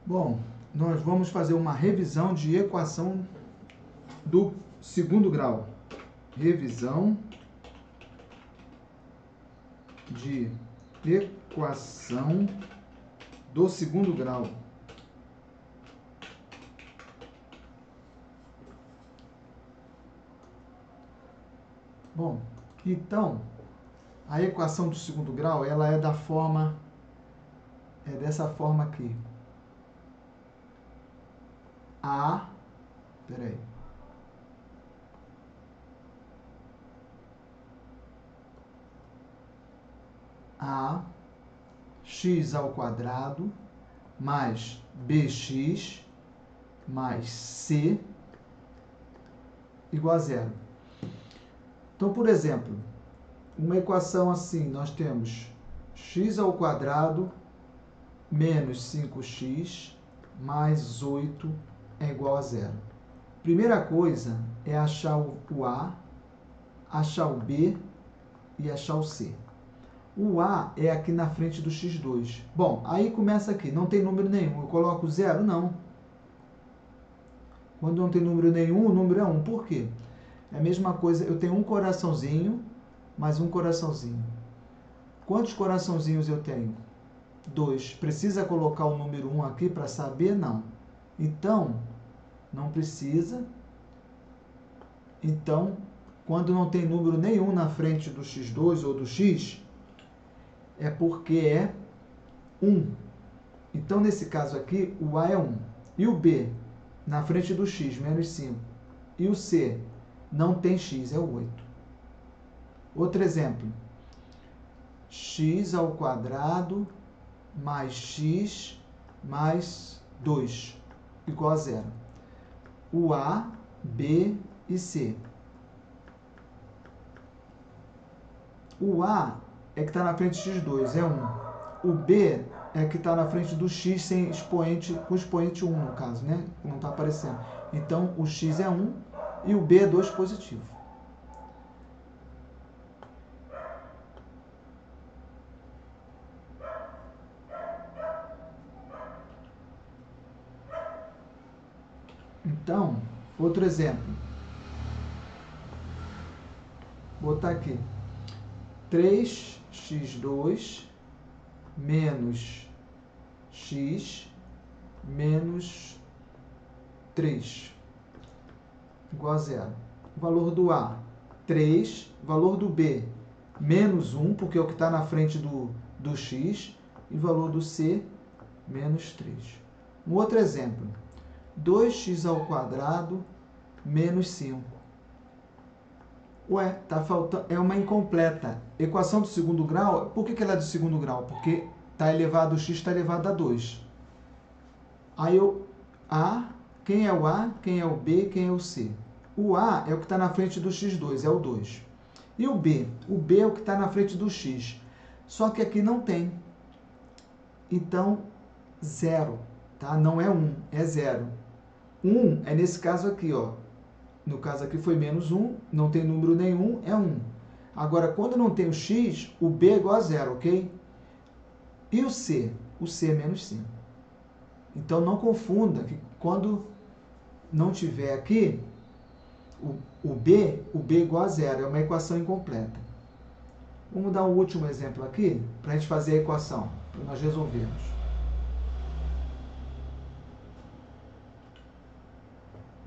Bom, nós vamos fazer uma revisão de equação do segundo grau. Revisão de equação do segundo grau. Bom, então, a equação do segundo grau, ela é dessa forma aqui. A x ao quadrado mais bx mais c igual a zero. Então, por exemplo, uma equação assim, nós temos x ao quadrado menos 5x mais 8 é igual a zero. Primeira coisa é achar o A, achar o B e achar o C. O A é aqui na frente do x2. Bom, aí começa aqui, não tem número nenhum. Eu coloco zero? Não. Quando não tem número nenhum, o número é 1. Por quê? É a mesma coisa, eu tenho um coraçãozinho mais um coraçãozinho. Quantos coraçãozinhos eu tenho? 2. Precisa colocar o número 1 aqui para saber? Não. Então, não precisa. Então, quando não tem número nenhum na frente do x2 ou do x, é porque é 1. Então, nesse caso aqui, o A é 1. E o B, na frente do x, menos 5. E o C, não tem x, é 8. Outro exemplo. X ao quadrado mais x mais 2 igual a zero. O A, B e C. O A é que está na frente do x2, é 1. O B é que está na frente do x sem expoente, com expoente 1 no caso, né? Não está aparecendo. Então, o x é 1 e o B é 2 positivo. Então, outro exemplo. Vou botar aqui. 3x2 menos x menos 3 igual a zero. O valor do A, 3. Valor do B, menos 1, porque é o que está na frente do x. E valor do C, menos 3. Um outro exemplo. 2x ao quadrado menos 5. Ué, tá faltando, é uma incompleta. Equação do segundo grau, por que ela é do segundo grau? Porque tá elevado, o x está elevado a 2. Aí quem é o A, quem é o B, quem é o C? O A é o que está na frente do x2, é o 2. E o B? O B é o que está na frente do x. Só que aqui não tem. Então, 0, tá? Não é 1, é 0. 1 é nesse caso aqui, ó. No caso aqui foi menos 1, não tem número nenhum, é 1. Agora, quando não tem o x, o B é igual a 0, ok? E o C? O C é menos 5. Então, não confunda que quando não tiver aqui o B é igual a 0, é uma equação incompleta. Vamos dar um último exemplo aqui, para a gente fazer a equação, para nós resolvermos.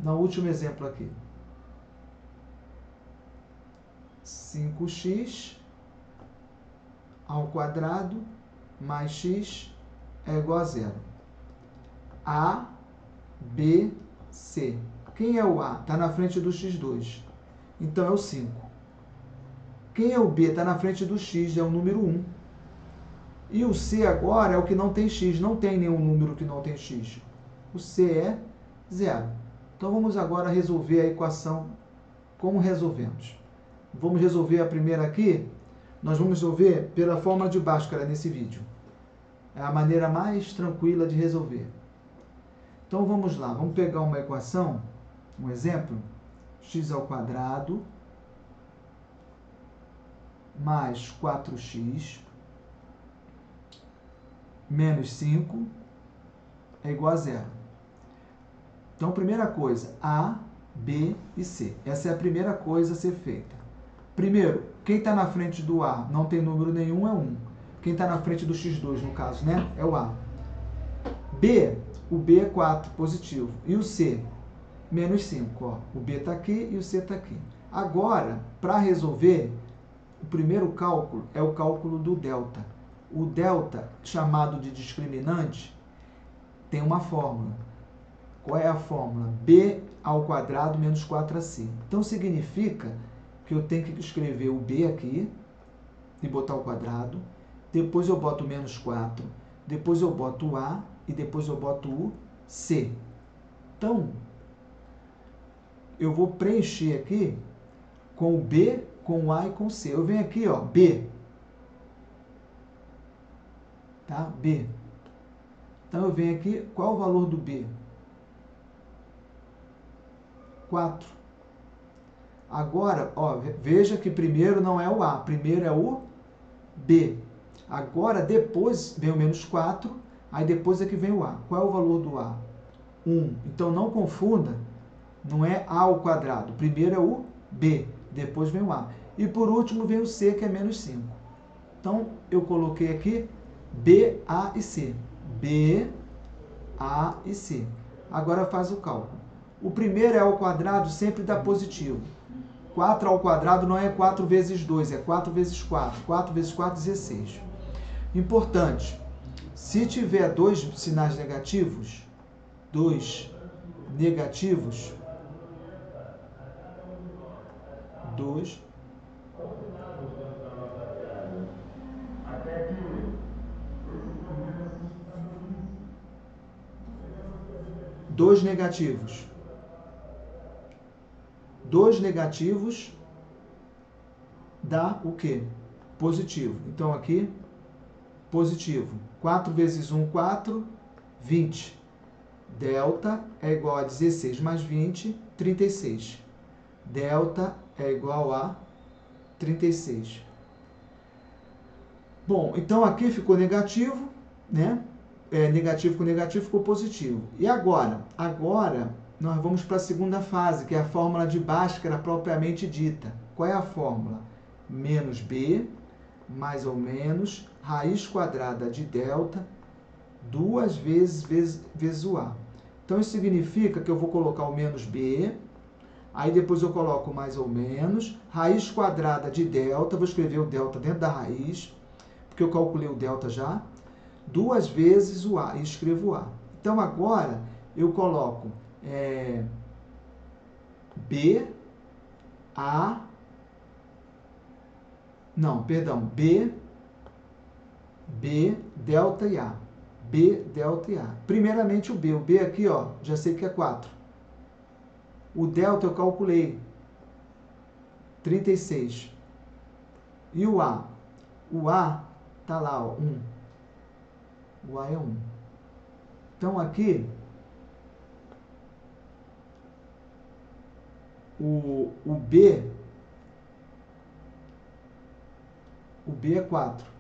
Dá um último exemplo aqui. 5x ao quadrado mais x é igual a 0. A, B, C. Quem é o A? Está na frente do x2. Então, é o 5. Quem é o B? Está na frente do x, é o número 1. E o C agora é o que não tem x. Não tem nenhum número que não tem x. O C é 0. Então, vamos agora resolver a equação. Como resolvemos? Vamos resolver a primeira aqui. Nós vamos resolver pela forma de Bhaskara nesse vídeo. É a maneira mais tranquila de resolver. Então, vamos lá. Vamos pegar uma equação, um exemplo. X ao quadrado mais 4x menos 5 é igual a zero. Então, primeira coisa, A, B e C. Essa é a primeira coisa a ser feita. Primeiro, quem está na frente do A não tem número nenhum, é 1. Quem está na frente do x2, no caso, né, é o A. B, o B é 4, positivo. E o C? Menos 5. Ó. O B está aqui e o C está aqui. Agora, para resolver, o primeiro cálculo é o cálculo do delta. O delta, chamado de discriminante, tem uma fórmula. Qual é a fórmula? B ao quadrado menos 4ac. Então, significa que eu tenho que escrever o B aqui e botar o quadrado. Depois eu boto o menos 4. Depois eu boto o A e depois eu boto o C. Então, eu vou preencher aqui com o B, com o A e com o C. Eu venho aqui, ó, B. Tá? B. Então, eu venho aqui, qual é o valor do B? 4. Agora, ó, veja que primeiro não é o A, primeiro é o B. Agora, depois vem o menos 4, aí depois é que vem o A. Qual é o valor do A? 1. Então, não confunda, não é A ao quadrado. Primeiro é o B, depois vem o A. E por último vem o C, que é menos 5. Então, eu coloquei aqui B, A e C. B, A e C. Agora faz o cálculo. O primeiro é ao quadrado, sempre dá positivo. 4 ao quadrado não é 4 vezes 2, é 4 vezes 4. 4 vezes 4, 16. Importante, se tiver dois sinais negativos, dois negativos dá o quê? Positivo. Então, aqui, positivo. 4 vezes 1, 4, 20. Delta é igual a 16 mais 20, 36. Delta é igual a 36. Bom, então aqui ficou negativo, né? Negativo com negativo ficou positivo. E agora? Agora, nós vamos para a segunda fase, que é a fórmula de Bhaskara propriamente dita. Qual é a fórmula? Menos B, mais ou menos, raiz quadrada de delta, 2 vezes o A. Então, isso significa que eu vou colocar o menos B, aí depois eu coloco mais ou menos, raiz quadrada de delta, vou escrever o delta dentro da raiz, porque eu calculei o delta já, 2 vezes o A, e escrevo o A. Então, agora, eu coloco B, A, não, perdão, B, delta e A. B, delta e A. Primeiramente o B aqui, ó, já sei que é 4. O delta eu calculei, 36. E o A? O A tá lá, ó, 1. O A é 1. Então, aqui, o B é 4.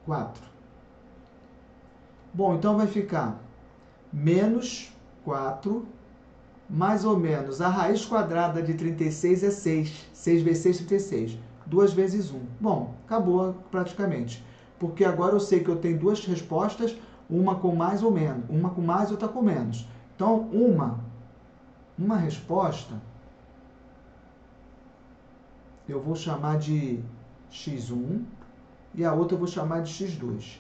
4. Bom, então vai ficar menos 4, mais ou menos, a raiz quadrada de 36 é 6. 6 vezes 6, 36. 2 vezes 1. Bom, acabou praticamente. Porque agora eu sei que eu tenho duas respostas, uma com mais ou menos. Uma com mais e outra com menos. Então, uma resposta eu vou chamar de x1 e a outra eu vou chamar de x2.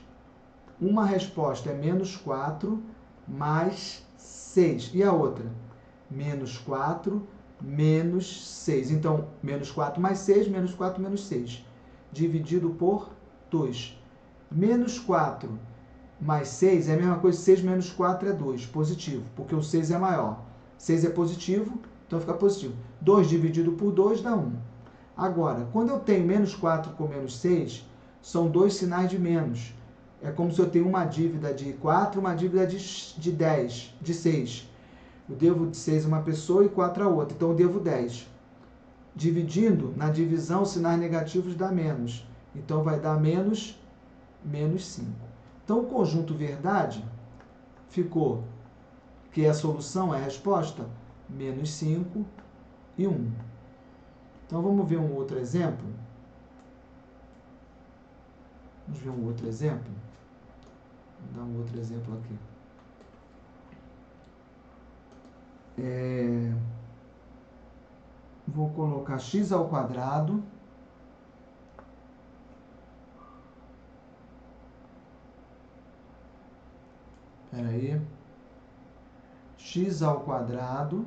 Uma resposta é menos 4 mais 6. E a outra? Menos 4 menos 6. Então, menos 4 mais 6, menos 4 menos 6. Dividido por 2. Menos 4 mais 6 é a mesma coisa, 6 menos 4 é 2, positivo, porque o 6 é maior. 6 é positivo, então fica positivo. 2 dividido por 2 dá 1. Agora, quando eu tenho menos 4 com menos 6, são dois sinais de menos. É como se eu tenho uma dívida de 4, uma dívida de 10, de 6. Eu devo de 6 a uma pessoa e 4 a outra, então eu devo 10. Dividindo, na divisão, sinais negativos dá menos. Então vai dar menos menos 5. Então, o conjunto verdade ficou, que é a solução, é a resposta, menos 5 e 1. Então, vamos ver um outro exemplo? Vamos ver um outro exemplo? Vou dar um outro exemplo aqui. Vou colocar x ao quadrado x ao quadrado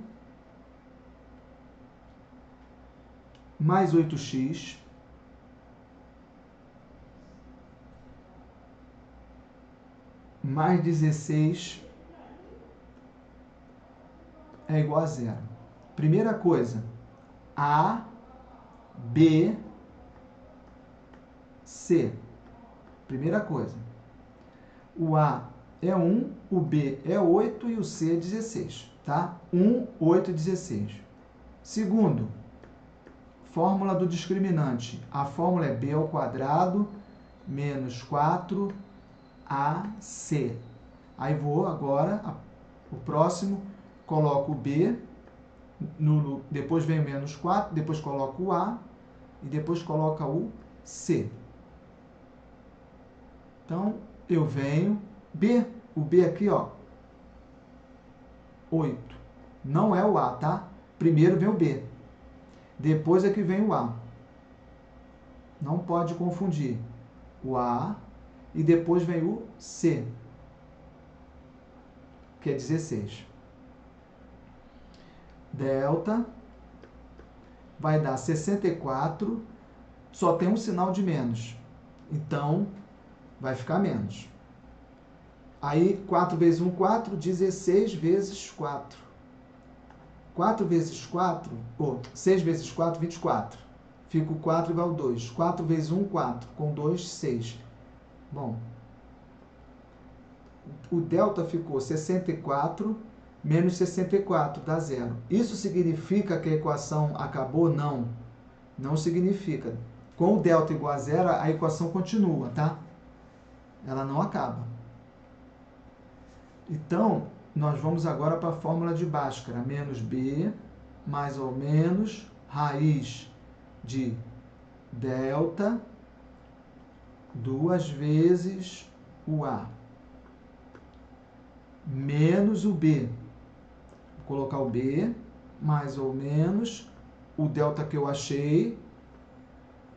mais 8x mais 16 é igual a zero. Primeira coisa, A, B, C. Primeira coisa. O A é 1, o B é 8 e o C é 16. Tá? 1, 8 e 16. Segundo, fórmula do discriminante. A fórmula é B ao quadrado menos 4AC. Aí vou agora, o próximo, coloco o B, depois vem o menos 4, depois coloco o A e depois coloca o C. Então, eu venho, B, o B aqui, ó, 8. Não é o A, tá? Primeiro vem o B, depois é que vem o A. Não pode confundir o A e depois vem o C, que é 16. Delta vai dar 64, só tem um sinal de menos. Então, vai ficar menos. Aí, 4 vezes 1, 4, 16 vezes 4. 4 vezes 4, 6 vezes 4, 24. Fica o 4 igual a 2. 4 vezes 1, 4. Com 2, 6. Bom, o delta ficou 64 menos 64, dá zero. Isso significa que a equação acabou? Não. Não significa. Com o delta igual a zero, a equação continua, tá? Ela não acaba. Então, nós vamos agora para a fórmula de Bhaskara. Menos B, mais ou menos, raiz de delta, 2 vezes o A, menos o B. Vou colocar o B, mais ou menos, o delta que eu achei,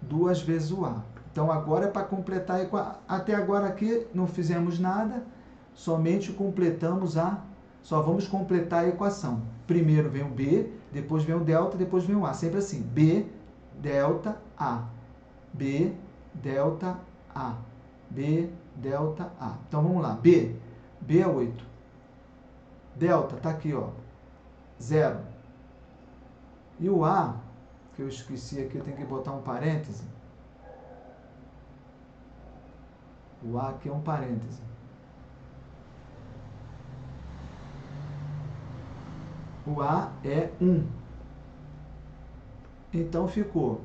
2 vezes o A. Então, agora é para completar a equação. Até agora aqui não fizemos nada, somente completamos só vamos completar a equação. Primeiro vem o B, depois vem o delta, depois vem o A. Sempre assim, B, delta, A. B, delta, A. B, delta, A. Então, vamos lá. B é 8. Delta, tá aqui, ó, 0. E o A, que eu esqueci aqui, eu tenho que botar um parêntese. O A aqui é um parêntese. O A é 1. Então, ficou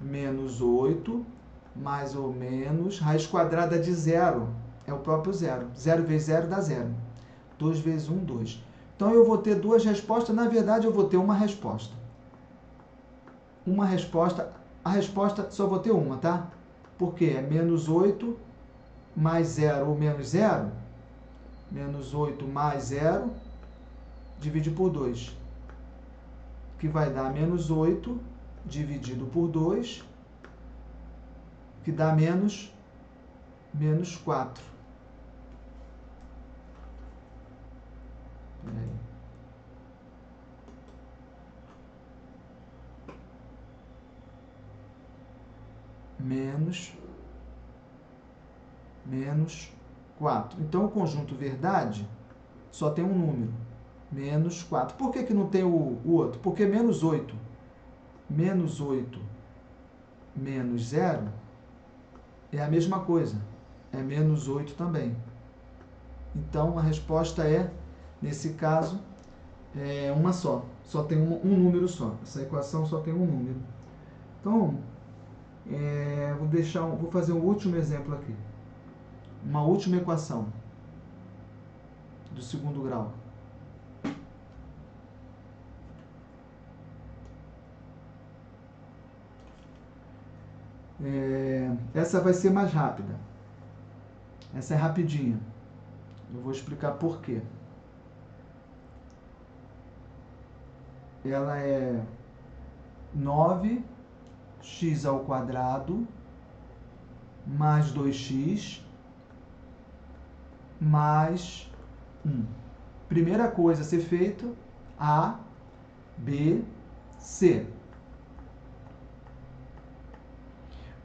menos 8, mais ou menos, raiz quadrada de 0, é o próprio 0. 0 vezes 0 dá 0. 2 vezes 1, 2. Então, eu vou ter duas respostas. Na verdade, eu vou ter uma resposta. Uma resposta. A resposta só vou ter uma, tá? Porque é menos 8 mais 0 ou menos 0. Menos 8 mais 0, divide por 2. Que vai dar menos 8 dividido por 2, que dá menos 4. Peraí. Menos 4. Então, o conjunto verdade só tem um número, menos 4. Por que não tem o outro? Porque menos 8 menos 0 é a mesma coisa, é menos 8 também. Então, a resposta é, nesse caso, é uma só tem um número só. Essa equação só tem um número. Então, vou fazer um último exemplo aqui. uma última equação do segundo grau. Essa vai ser mais rápida. Essa é rapidinha. Eu vou explicar por quê. Ela é 9x ao quadrado mais 2x mais 1. Primeira coisa a ser feita, A, B, C.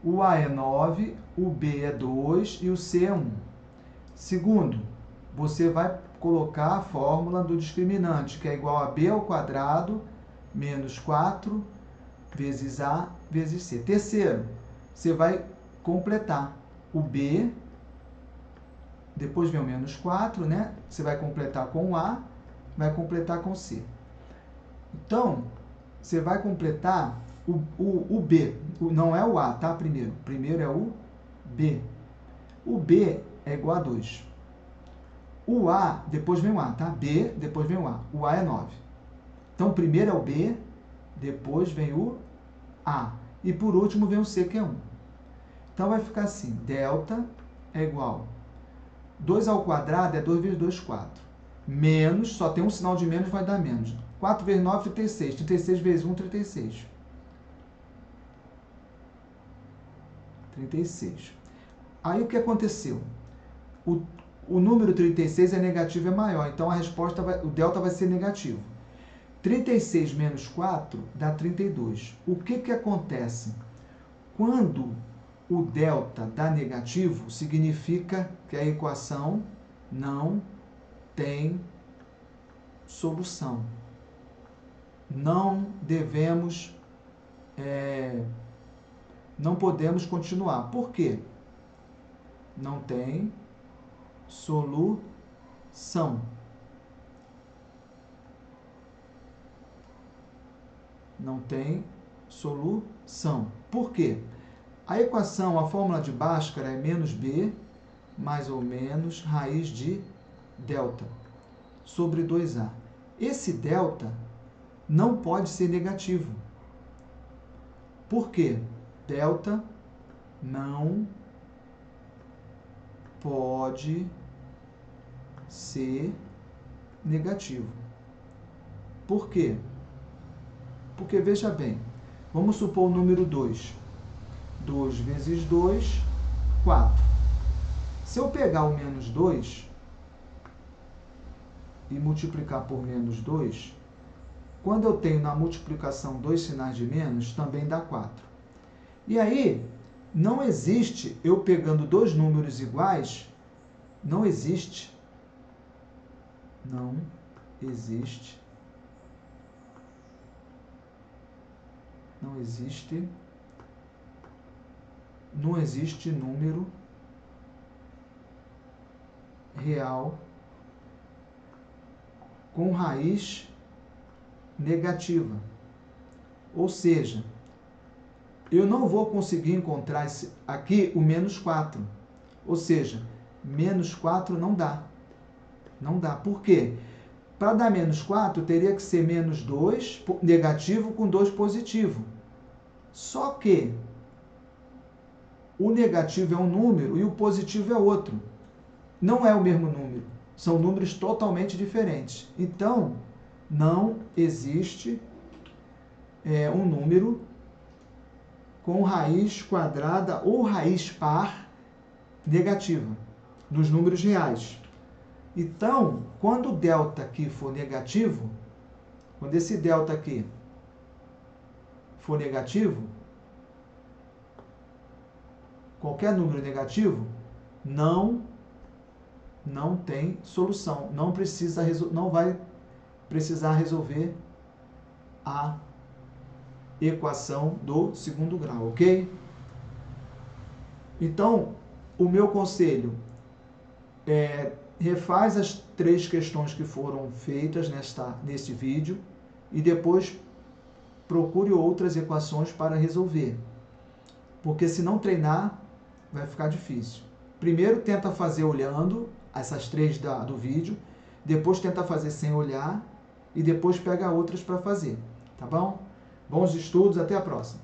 O A é 9, o B é 2 e o C é 1. Segundo, você vai colocar a fórmula do discriminante, que é igual a B ao quadrado menos 4 vezes A vezes C. Terceiro, você vai completar o B, depois vem o menos 4, né? Você vai completar com o A, vai completar com o C. Então, você vai completar o B, não é o A, tá? Primeiro é o B. O B é igual a 2. O A, depois vem o A, tá? B, depois vem o A. O A é 9. Então, primeiro é o B, depois vem o A. E por último vem o C, que é 1. Então, vai ficar assim, delta é igual 2 ao quadrado é 2 vezes 2, 4. Menos, só tem um sinal de menos, vai dar menos. 4 vezes 9, 36. 36 vezes 1, 36. 36. Aí o que aconteceu? O número 36 é negativo, é maior, então a resposta o delta vai ser negativo. 36 menos 4 dá 32. O que acontece? Quando o delta dá negativo, significa que a equação não tem solução. Não devemos, não podemos continuar. Por quê? Não tem solução. Não tem solução. Por quê? A equação, a fórmula de Bhaskara é menos B mais ou menos raiz de delta sobre 2A. Esse delta não pode ser negativo. Por quê? Delta não pode ser negativo. Por quê? Porque, veja bem, vamos supor o número 2. 2 vezes 2, 4. Se eu pegar o menos 2 e multiplicar por menos 2, quando eu tenho na multiplicação dois sinais de menos, também dá 4. E aí, não existe, eu pegando dois números iguais, não existe número real com raiz negativa. Ou seja, eu não vou conseguir encontrar aqui o menos 4. Ou seja, menos 4 não dá. Não dá. Por quê? Para dar menos 4, teria que ser menos 2 negativo com 2 positivo. Só que o negativo é um número e o positivo é outro. Não é o mesmo número. São números totalmente diferentes. Então, não existe um número com raiz quadrada ou raiz par negativa nos números reais. Então, quando o delta aqui for negativo, quando esse delta aqui for negativo, qualquer número negativo, não tem solução. Não vai precisar resolver a equação do segundo grau, ok? Então, o meu conselho é refaz as 3 questões que foram feitas neste vídeo e depois procure outras equações para resolver. Porque se não treinar, vai ficar difícil. primeiro tenta fazer olhando essas 3 do vídeo, depois tenta fazer sem olhar e depois pega outras para fazer, tá bom? Bons estudos, até a próxima!